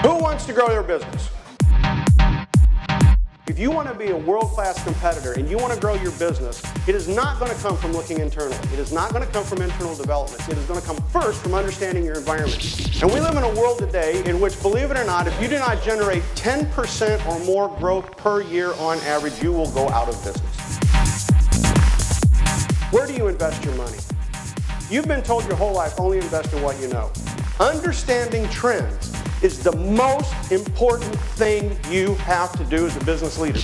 Who wants to grow their business? If you want to be a world-class competitor and you want to grow your business, it is not going to come from looking internally. It is not going to come from internal development. It is going to come first from understanding your environment. And we live in a world today in which, believe it or not, if you do not generate 10% or more growth per year on average, you will go out of business. Where do you invest your money? You've been told your whole life, only invest in what you know. Understanding trends is the most important thing you have to do as a business leader.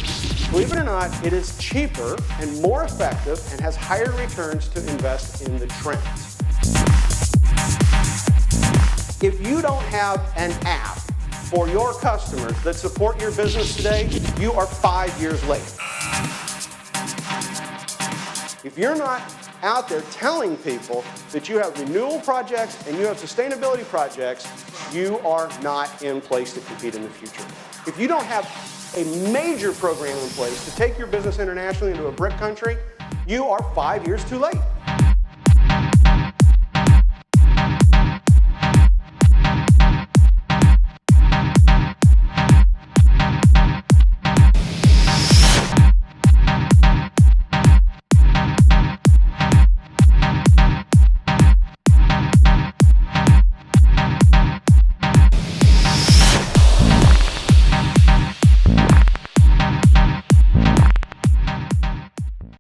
Believe it or not, it is cheaper and more effective and has higher returns to invest in the trends. If you don't have an app for your customers that support your business today, you are 5 years late. If you're not out there telling people that you have renewal projects and you have sustainability projects, you are not in place to compete in the future. If you don't have a major program in place to take your business internationally into a BRIC country, you are 5 years too late.